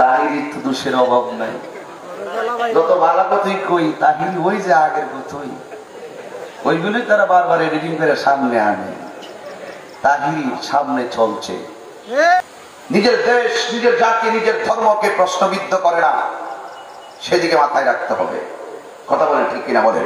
তাহিরি তো দোষের অভাব নাই, যত ভালো কথাই কই তাহিরি ওই যে আগের কথাই, ওইগুলোই তারা বারবার এডিটিং করে সামনে আনে। তাহিরি সামনে চলছে, নিজের দেশ, নিজের জাতি, নিজের ধর্মকে প্রশ্নবিদ্ধ করে না, সেদিকে মাথায় রাখতে হবে। কথা বলেন ঠিক কিনা বলেন?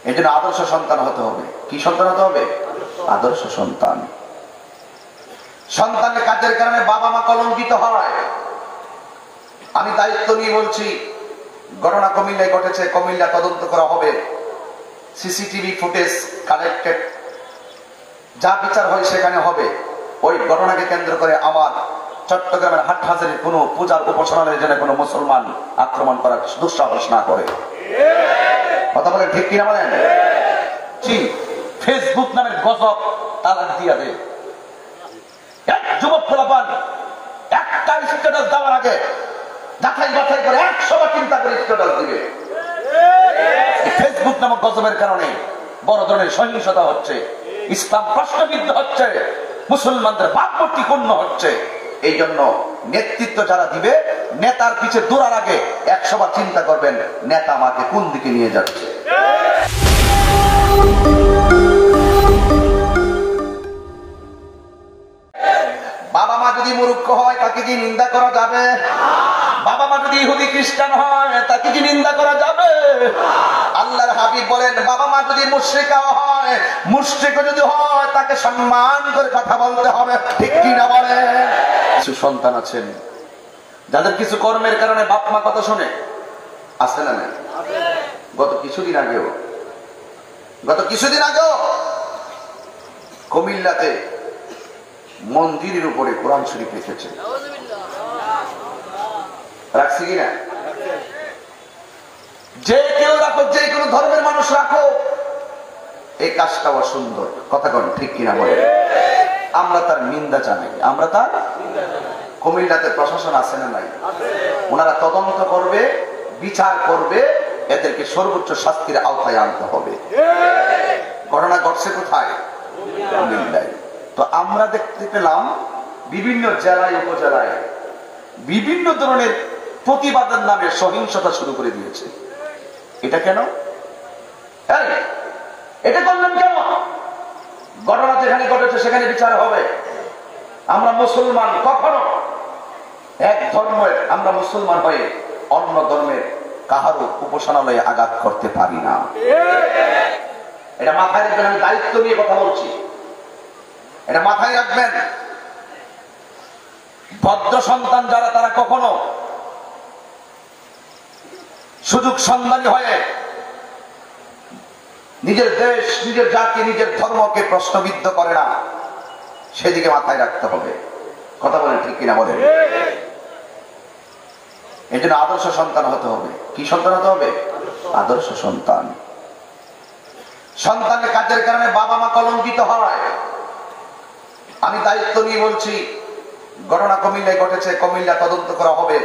এই জন্য আদর্শ সন্তান হতে হবে। কি সন্তান হতে হবে? আদর্শ সন্তান। সন্তানের কাজের কারণে বাবা মা কলঙ্কিত হয়। আমি দায়িত্ব নিয়ে বলছি, ঘটনা কুমিল্লায় ঘটেছে, কুমিল্লা তদন্ত করা হবে, সিসিটিভি ফুটেজ কালেক্টেড, যা বিচার হয় সেখানে হবে। ওই ঘটনাকে কেন্দ্র করে আমার চট্টগ্রামের হাটহাজারীর কোন পূজার উপাসনালয়ে যেন কোনো মুসলমান আক্রমণ করার দুঃসাহস না করে। কথা বলেন ঠিক কিনা বলেন? জি, ফেসবুক নামের গজব তালাক দিয়া দে। এক যুবক পোলাপান একটা স্ট্যাটাস দেওয়ার আগে যাচাই বাছাই করে 100 বার চিন্তা করে স্ট্যাটাস দিবে। ফেসবুক নামক গজবের কারণে বড় ধরনের সহিংসতা হচ্ছে, ইসলাম প্রশ্নবিদ্ধ হচ্ছে, মুসলমানদের ভাবমূর্তি ক্ষুণ্ণ হচ্ছে। এই জন্য নেতৃত্ব যারা দিবে, নেতার পিছে দৌড়ার আগে 100 বার চিন্তা করবেন নেতা আমাকে কোন দিকে নিয়ে যাচ্ছে। বাবা মা যদি মূর্খ হয় তাকে কি নিন্দা করা যাবে? বাবা মা যদি ইহুদি খ্রিস্টান হয় তাকে কি নিন্দা করা যাবে? আল্লাহর হাবিব বলেন, বাবা মা যদি মুশরিকা হয়, মুশরিক যদি হয়, তাকে সম্মান করে কথা বলতে হবে। ঠিক কি না বলেন? কিছু সন্তান আছেন যাদের কিছু কর্মের কারণে বাপ মা কথা শুনে, আছে না? গত কিছুদিন আগেও কুমিল্লাতে মন্দিরের উপরে কোরআন শরীফ লিখেছে। রাখছি কিনা? যে কেউ রাখো, যে কোনো ধর্মের মানুষ রাখো, এই কাজটা অসুন্দর। কথা বলেন ঠিক কিনা বলেন? আমরা তার নিন্দা জানাই। আমরা তার কুমিল্লাতে প্রশাসন আছে না নাই? ওনারা তদন্ত করবে, বিচার করবে, এদেরকে সর্বোচ্চ শাস্তির আওতায় আনতে হবে। ঘটনা ঘটছে কোথায়? কুমিল্লায়। তো আমরা দেখতে পেলাম বিভিন্ন জেলায় উপজেলায় বিভিন্ন ধরনের প্রতিবাদের নামে সহিংসতা শুরু করে দিয়েছে। এটা কেন? এটা করলেন কেন? ঘটনা যেখানে ঘটেছে সেখানে বিচার হবে। আমরা মুসলমান, কখনো এক ধর্মের আমরা মুসলমান হয়ে অন্য ধর্মের কাহারও উপাসনালয়ে আঘাত করতে পারি না। এটা মাথায় রাখবেন। আমি দায়িত্ব নিয়ে কথা বলছি, এটা মাথায় রাখবেন। ভদ্র সন্তান যারা, তারা কখনো সুযোগ সন্ধানী হয়ে নিজের দেশ, নিজের জাতি, নিজের ধর্মকে প্রশ্নবিদ্ধ করে না, সেদিকে মাথায় রাখতে হবে। কথা বলেন ঠিক কিনা বলেন? এই জন্য আদর্শ সন্তান হতে হবে। কি সন্তান হতে হবে? আদর্শ সন্তান। সন্তানের কাজের কারণে বাবা মা কলঙ্কিত হয়। আমি দায়িত্ব নিয়ে বলছি, ঘটনা কুমিল্লায় ঘটেছে, কুমিল্লা তদন্ত করা হবে,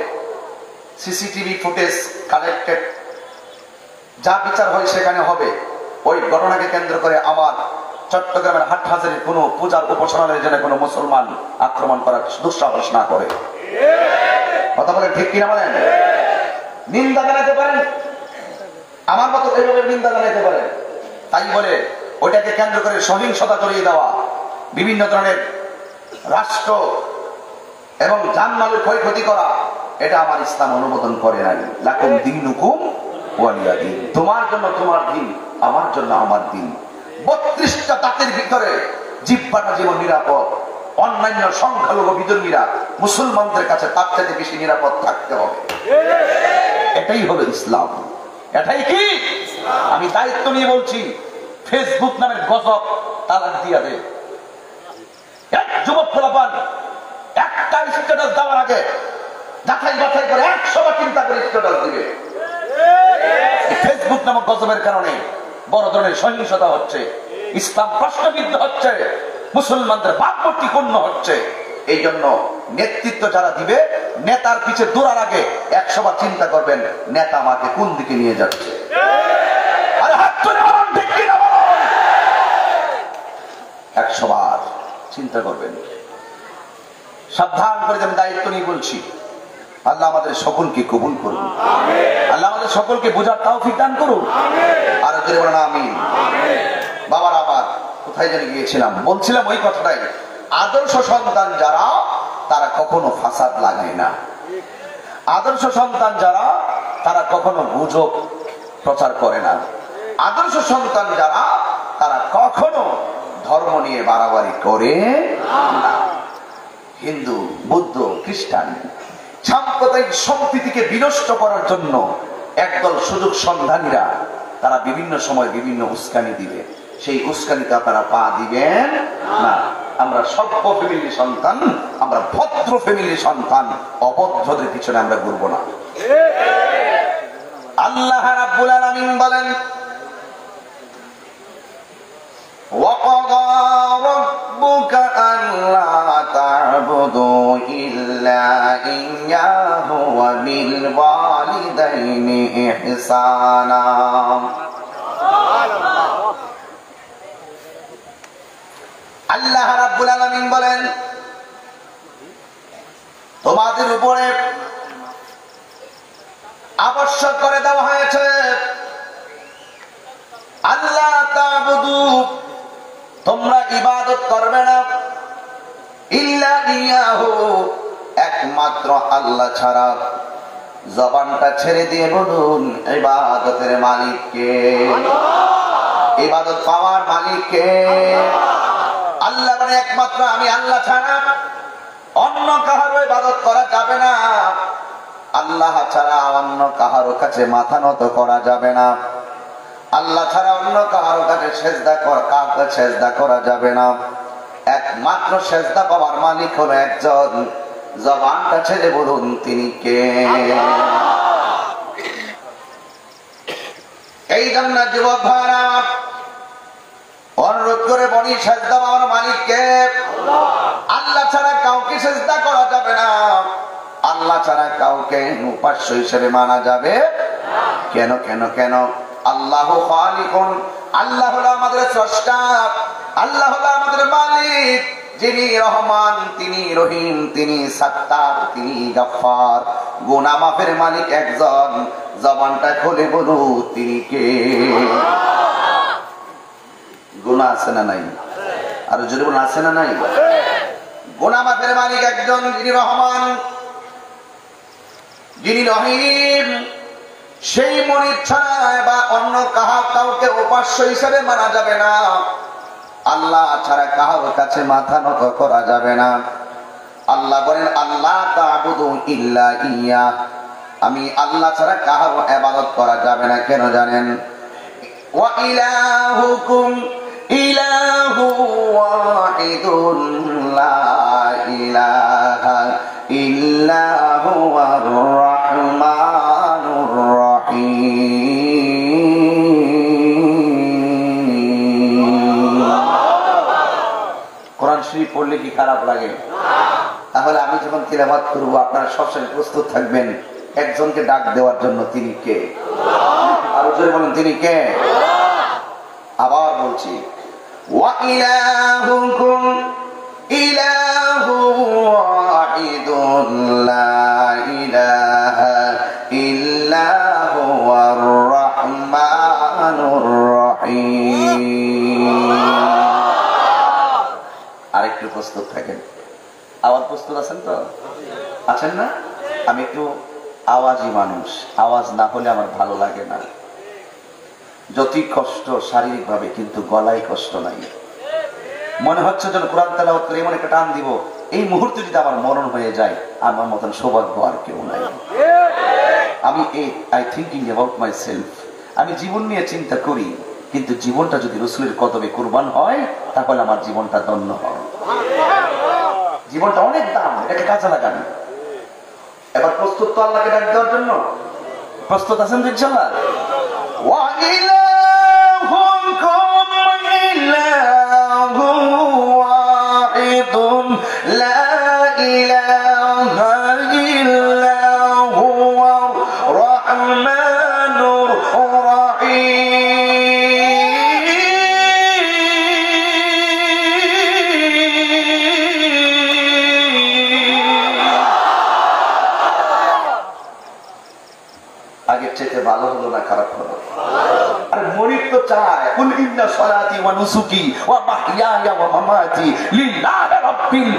সিসিটিভি ফুটেজ কালেক্টেড, যা বিচার হয় সেখানে হবে। ওই ঘটনাকে কেন্দ্র করে আমার চট্টগ্রামের হাটহাজারীর কোন পূজার উপাসনালয়ে যেন কোনো মুসলমান আক্রমণ করার দুঃসাহস না করে। কথা বলেন ঠিক কিনা বলেন? নিন্দা জানাতে পারেন, আমার মতো এইভাবে নিন্দা জানাতে পারেন। তাই বলে ওইটাকে কেন্দ্র করে সহিংসতা করিয়ে দেওয়া, বিভিন্ন ধরনের রাষ্ট্র এবং জানমালের ক্ষয়ক্ষতি করা, এটা আমার ইসলাম অনুমোদন করে নাই। লাকুম দীনুকুম ওয়ালিয়া দীন। তোমার জন্য তোমার দিন, আমার জন্য আমার দিন। 32টা দাঁতের ভিতরে জিহ্বাটা যেমন নিরাপদ, অন্যান্য সংখ্যালঘু বিধর্মীরা মুসলমানদের কাছে তার চাইতে বেশি নিরাপদ থাকতে হবে। এটাই হলো ইসলাম। এটাই কি? আমি দায়িত্ব নিয়ে বলছি, ফেসবুক নামের গজব তালাক দিয়া দে। এক যুবক পোলাপান একটা স্ট্যাটাস দেওয়ার আগে যাচাই বাছাই করে 100 বার চিন্তা করে স্ট্যাটাস দিবে। ফেসবুক নামক গজবের কারণে বড় ধরনের সহিংসতা হচ্ছে, ইসলাম প্রশ্নবিদ্ধ হচ্ছে, মুসলমানদের ভাবমূর্তি ক্ষুণ্ণ হচ্ছে। এই জন্য নেতৃত্ব যারা দিবে, নেতার পিছে দৌড়ার আগে 100 বার চিন্তা করবেন নেতা আমাকে কোন দিকে নিয়ে যাচ্ছে। আরে হাত তুলে বলুন ঠিক কি না বলুন? 100 বার চিন্তা করবেন। সাবধান করে আমি দায়িত্ব নিয়ে বলছি, আল্লাহ আমাদের সকলকে কবুল করুন, আল্লাহ আমাদের সকলকে বোঝার তৌফিক দান করুন। আর জোরে বলেন আমিন। বাবার আবার কোথায় জানি গিয়েছিলাম, বলছিলাম ওই কথাটাই, আদর্শ সন্তান যারা তারা কখনো ফাসাদ লাগায় না, আদর্শ সন্তান যারা তারা কখনো গুজব প্রচার করে না, আদর্শ সন্তান যারা তারা কখনো ধর্ম নিয়ে বাড়াবাড়ি করে না। হিন্দু, বৌদ্ধ, খ্রিস্টান সাম্প্রদায়িক সম্প্রীতিকে বিনষ্ট করার জন্য একদল সুযোগ সন্ধানীরা তারা বিভিন্ন সময় বিভিন্ন উস্কানি দিবে, সেই উস্কানিতে আপনারা পা দিবেন না। আমরা সভ্য ফ্যামিলির সন্তান, আমরা ভদ্র ফ্যামিলির সন্তান, অভদ্রদের পিছনে আমরা ঘুরব না। আল্লাহ রাব্বুল আলামিন বলেন, وَقَضَى رَبُّكَ أَلَّا تَعْبُدُوا إِلَّا إِيَّاهُ وَبِالْوَالِدَيْنِ إِحْسَانًا। আল্লাহ রাব্বুল আলামিন বলেন, তোমাদের উপরে আবশ্যক করে দেওয়া হয়েছে আল্লাহ তা'বুদু, তোমরা ইবাদত করবে না, ইল্লা ইয়াহু, একমাত্র আল্লাহ ছাড়া। জবানটা ছেড়ে দিয়ে বলুন, ইবাদতের মালিক কে? ইবাদত পাওয়ার মালিক কে? আল্লাহ। মানে একমাত্র আমি আল্লাহ ছাড়া অন্য কাহারও ইবাদত করা যাবে না, আল্লাহ ছাড়া অন্য কাহারও কাছে মাথা নত করা যাবে না, আল্লাহ ছাড়া অন্য কাহারও কাছে সেজদা করা যাবে না। একমাত্র সেজদা পাওয়ার মালিক হলো একজন, জবানটা ছেড়ে বলুন তিনি কে? এই জন্য যুবক ভাইরা অনুরোধ করে বলি, সেজদা পাওয়ার মালিক কে? আল্লাহ ছাড়া কাউকে সেজদা করা যাবে না, আল্লাহ ছাড়া কাউকে উপাস্য হিসেবে মানা যাবে কেন? কেন কেন? আল্লাহু খালিকুন, আল্লাহ হলো আমাদের স্রষ্টা, আল্লাহ হলো আমাদের মালিক, যিনি রহমান, তিনি রহিম, তিনি সাত্তার, তিনি গফফার, গুনাহ মাফের মালিক একজন। জবানটা খুলে বলু তিনি কে? গুনাহ আছে না নাই? আর যদি বলুন আছে না নাই? গুনাহ মাফের মালিক একজন, যিনি রহমান, যিনি রহিম। সেই মনিব ছাড়া বা অন্য কাউকে উপাস্য হিসেবে মানা যাবে না, আল্লাহ ছাড়া কারোর কাছে মাথা নত করা যাবে না। আল্লাহ বলেন, আল্লাহ তা'বুদু ইল্লা ইয়া, আমি আল্লাহ ছাড়া কারো ইবাদত করা যাবে না। কেন জানেন? ওয়া ইলাহুকুম ইলাহু ওয়াহিদুন লা ইলাহা ইল্লা হুয়ার রাহমানুর রহিম। কোরআন শরীফ পড়লে কি খারাপ লাগে? তাহলে আমি যখন তিলাওয়াত করব আপনারা সবসময় প্রস্তুত থাকবেন একজনকে ডাক দেওয়ার জন্য। তিনি কে? আরো জোরে বলেন তিনি কে? আবার বলছি, ওয়া ইলাহুকুম ইলাহু ওয়াহিদুন লা ইলাহা ইল্লা হুয়ার রাহমানুর রহিম। আরেকটু প্রস্তুত থাকেন। আওয়াজ প্রস্তুত আছেন তো? আছেন না? আমি একটু আওয়াজী মানুষ, আওয়াজ না হলে আমার ভালো লাগে না। যতই কষ্ট শারীরিক ভাবে, কিন্তু গলায় কষ্ট নাই। মনে হচ্ছে যেন কোরআন তেলাওয়াত করে এমন একটা টান দিব, এই মুহূর্তে যদি আমার মরণ হয়ে যায়, আমার মতন সৌভাগ্য আর কেউ নাই। আমি I thinking about my self, আমি জীবন নিয়ে চিন্তা করি, কিন্তু জীবনটা যদি রাসূলের কদমে কুরবান হয় তাহলে আমার জীবনটা ধন্য হয়। জীবনটা অনেক দাম, এটাকে কাজে লাগান। এবার প্রস্তুত তো আল্লাহকে ডাক দেওয়ার জন্য? প্রস্তুত আছেন তো ইনশাআল্লাহ? ওয়া ইলাহুকুম ইলাহু ওয়াহিদুন লা ইলাহা ইল্লা হুয়ার রাহমানুর রহিম। ভালো হলো না খারাপ হলো? আর মরিদ তো চায় কুল ইন্না সলাতি ওয়া নুসুকি ওয়া মাহইয়ায়া ওয়া মামাতি লিল্লাহি রাব্বিল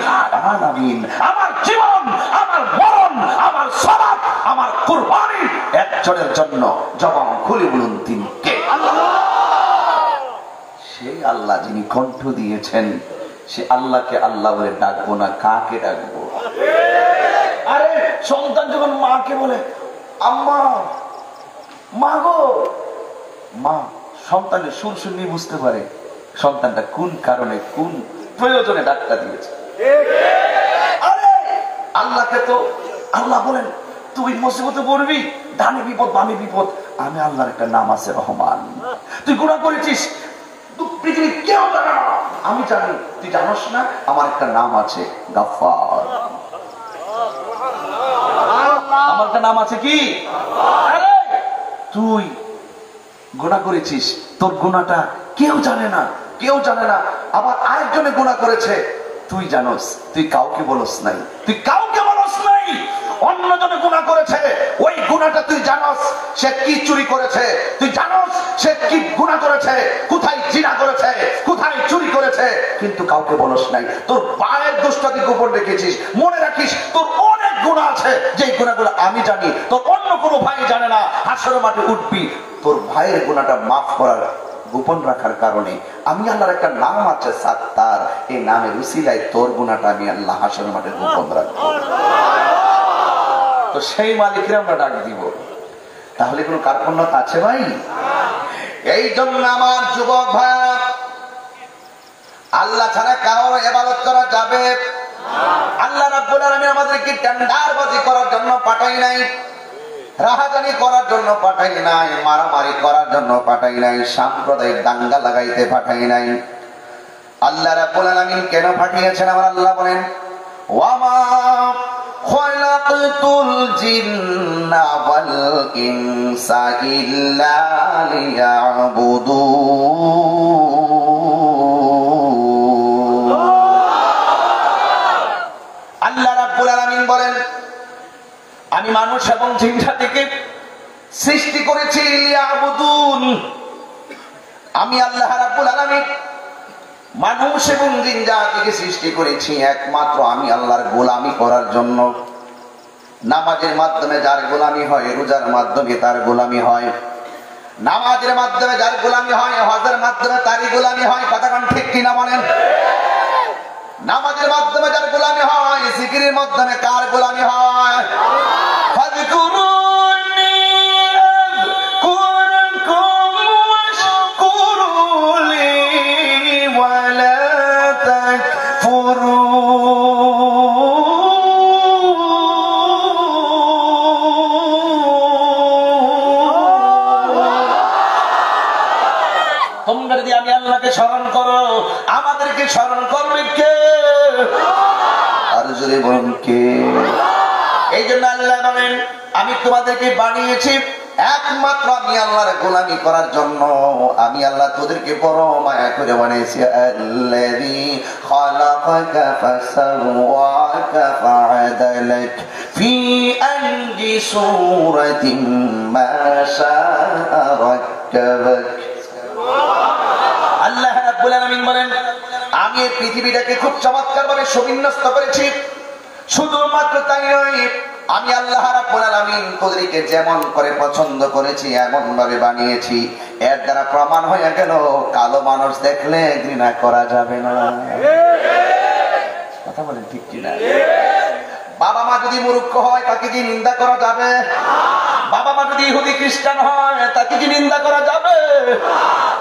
আলামিন। আমার জীবন, আমার মরণ, আমার সালাত, আমার কুরবানি একজনের জন্য। জবান খুলে বলুন তিনি কে? সেই আল্লাহ যিনি কণ্ঠ দিয়েছেন, সে আল্লাহকে আল্লাহ বলে ডাকবো না কাকে ডাকবো? আরে সন্তান যখন মাকে বলে আম্মা, মা গো, মা সন্তানের সুর শুনলে বুঝতে পারে সন্তানটা কোন কারণে কোন প্রয়োজনে ডাকটা দিয়েছে। আরে আল্লাহকে তো আল্লাহ বলেন তুই মুসিবতে পড়বি, ডানে বিপদ বামে বিপদ, আমি আল্লাহর একটা নাম আছে রহমান। তুই গুনাহ করেছিস, পৃথিবীর কেউ জানে না, আমি জানি। তুই জানোস না আমার একটা নাম আছে গাফফার। আমার একটা নাম আছে কি? আরে তুই গুনাহ করেছিস, তোর গুনাহটা কেউ জানে না, কেউ জানে না। আবার আরেকজনে গুনাহ করেছে, তুই জানোস, তুই কাউকে বলস নাই, তুই কাউকে বলস নাই। অন্যজনে গুনাহ করেছে, ওই গুনাহটা তুই জানোস, সে কি চুরি করেছে, তুই জানোস সে কি গুনাহ করেছে, কোথায় জিনা করেছে, কোথায় চুরি করেছে, কিন্তু কাউকে বলস নাই। তোর পায়ের দোষটা তুই গোপন রেখেছিস। মনে রাখিস তোর অনেক গুনাহ আছে, যে গুনাহগুলো আমি জানি, তোর অন্য কোনো ভাই জানে না। হাসরের মাঠে উঠবি, তোর ভাইয়ের গুনাহটা মাফ করার গোপন রাখার কারণে আমি আল্লাহর একটা নাম আছে সাত্তার, এই নামের উসিলায় তোর গুনাহটা আমি আল্লাহ হাসরের মাঠে গোপন রাখবো। তো সেই মালিককে আমরা ডাক দিব, তাহলে কোনো কার্পণ্যতা আছে ভাই? এই জন্য আমার যুবক ভাইরা, আল্লাহ ছাড়া কারোর ইবাদত করা যাবে? আল্লাহ রাব্বুল আলামিন আমাদেরকে টেন্ডারবাজি করার জন্য পাঠাই নাই, রাহাজানি করার জন্য পাঠাই নাই, মারামারি করার জন্য পাঠাই নাই, সাম্প্রদায়িক দাঙ্গা লাগাইতে পাঠাই নাই। আল্লাহ রাব্বুল আলামিন কেন পাঠিয়েছেন? আমার আল্লাহ বলেন ওয়ামা খালাকতুল জিন্না ওয়াল ইনসা ইল্লা লিয়াবুদুন। আল্লাহ রাব্বুল আলামিন বলেন আমি মানুষ এবং জিন জাতিকে সৃষ্টি করেছি লিয়াবুদুন। আমি আল্লাহ রাব্বুল আলামিন মানুষ এবং জিন জাতিকে সৃষ্টি করেছি একমাত্র আমি আল্লাহর গোলামি করার জন্য। নামাজের মাধ্যমে যার গোলামি হয়, রোজার মাধ্যমে তার গোলামি হয়, নামাজের মাধ্যমে যার গোলামি হয়, হজের মাধ্যমে তারই গোলামি হয়। কথাটা ঠিক কিনা বলেন? নামাজের মাধ্যমে যার গোলামি হয়, জিকিরের মাধ্যমে কার গোলামি হয়? ফাযকুরুনি আযকুরকুম ওয়াশকুরুলি ওয়ালা তাকফুরুন। তোমরা যদি আমি আল্লাহকে স্মরণ করো, আমাদেরকে স্মরণ করবে কে? আর জোরে বলুন কে? এই জন্য আল্লাহ বলেন আমি তোমাদেরকে বানিয়েছি একমাত্র আমি আল্লাহর গোলামি করার জন্য। আমি আল্লাহ তোদেরকে বড় মায়া করে বানিয়েছি। আল্লাযী খালাকাকা ফাসাওয়াকা ফাআদালাক ফি আইয়ি সূরাতিন মা শাআ রাক্কাবাক। আল্লাহ রাব্বুল আলামিন বলেন আমি এই পৃথিবীটাকে খুব চমৎকারভাবে সুবিন্যস্ত করেছি। শুধুমাত্র তাই নয়, আমি আল্লাহ রাব্বুল আলামিন তোদেরকে যেমন করে পছন্দ করেছি এমন ভাবে বানিয়েছি। এর দ্বারা প্রমাণ হয়ে গেল কালো মানুষ দেখলে ঘৃণা করা যাবে না। কথা বলেন ঠিক কিনা? বাবা মা যদি মূর্খ হয় তাকে কি নিন্দা করা যাবে? বাবা মা যদি ইহুদি খ্রিস্টান হয় তাকে কি নিন্দা করা যাবে?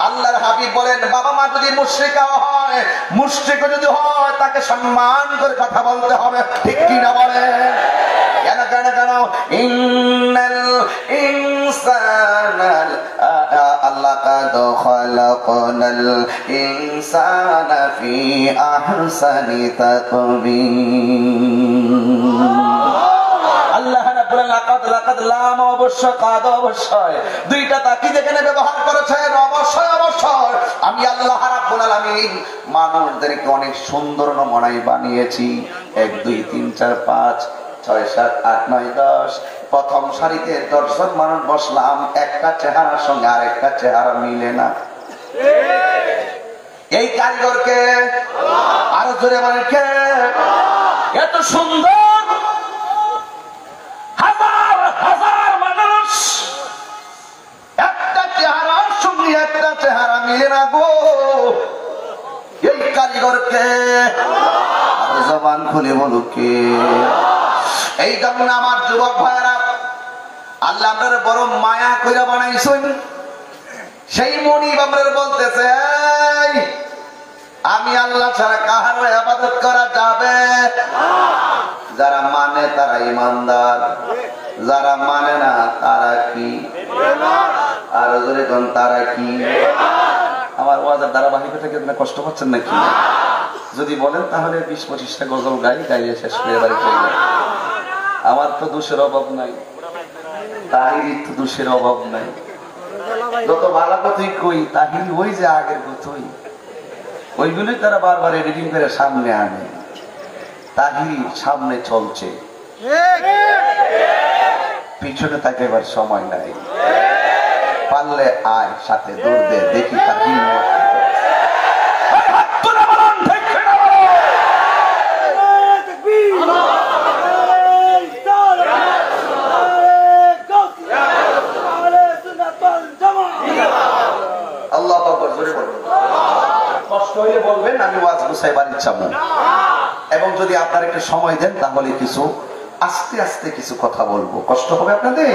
আল্লাহর হাবিব বলেন বাবা মা যদি মুশরিক হয়, মুশরিক যদি হয় তাকে সম্মান করে কথা বলতে হবে। ঠিক কি না বলেন? কেন কেন কেন? ইন্নাল ইনসানা আল্লাহ কাদ খালাকনাল ইনসানা ফি আহসানি তাকবীর। আল্লাহ রাব্বুল লাকাদ লাম অবশ্যই, কাদ অবশ্যই, দুইটা তাকি যেখানে ব্যবহার করেছেন অবশ্যই অবশ্যই আমি আল্লাহ রাব্বুল আলামিন মানুষদেরকে অনেক সুন্দর নমুনায় বানিয়েছি। 1 2 3 4 5 6, 7, 8, 9, 10 প্রথম সারিতে 10 জন মানুষ বসলাম, একটা চেহারার সঙ্গে আরেকটা চেহারা মিলে না। এই কারিগরকে আরো জোরে বলেন কে? এত সুন্দর হাজার হাজার মানুষ, একটা চেহারার সঙ্গে একটা চেহারা মিলে না গো। এই কারিগরকে আরো জবান খুলে বলুক কে? এই জন্য আমার যুবক ভাইয়েরা, আল্লাহ আপনার বড় মায়া কইরা বানাইছেন। সেই মনিব আপনার বলতেছে, আমি আল্লাহ ছাড়া কাহার ইবাদত করা যাবে? যারা মানে তারা ইমানদার, যারা মানে না তারা কি? আর জোরে কোন তারা কি? আমার ওয়াজের ধারাবাহিকতাকে কষ্ট পাচ্ছেন নাকি? যদি বলেন তাহলে 20-25টা গজল গাইয়ে শেষ করে বাড়ি চলে যাবে। আমার তো দোষের অভাব নাই, তাহিরির তো দোষের অভাব নাই। যত ভালো কথাই কই, তাহিরি ওই যে আগের কথাই, ওইগুলোই তারা বারবার এডিটিং করে সামনে আনে। তাহিরি সামনে চলছে, পিছনে তাকে এবার সময় নাই। পারলে আয় সাথে দৌড় দে, দেখি তাহিরি আল্লাহ আকবার জোরে বলুন। কষ্ট হইলে বলবেন, আমি ওয়াজ গুছাই বাড়ি যাব। এবং যদি আপনারা একটু সময় দেন তাহলে কিছু আস্তে আস্তে কিছু কথা বলবো। কষ্ট হবে আপনাদের?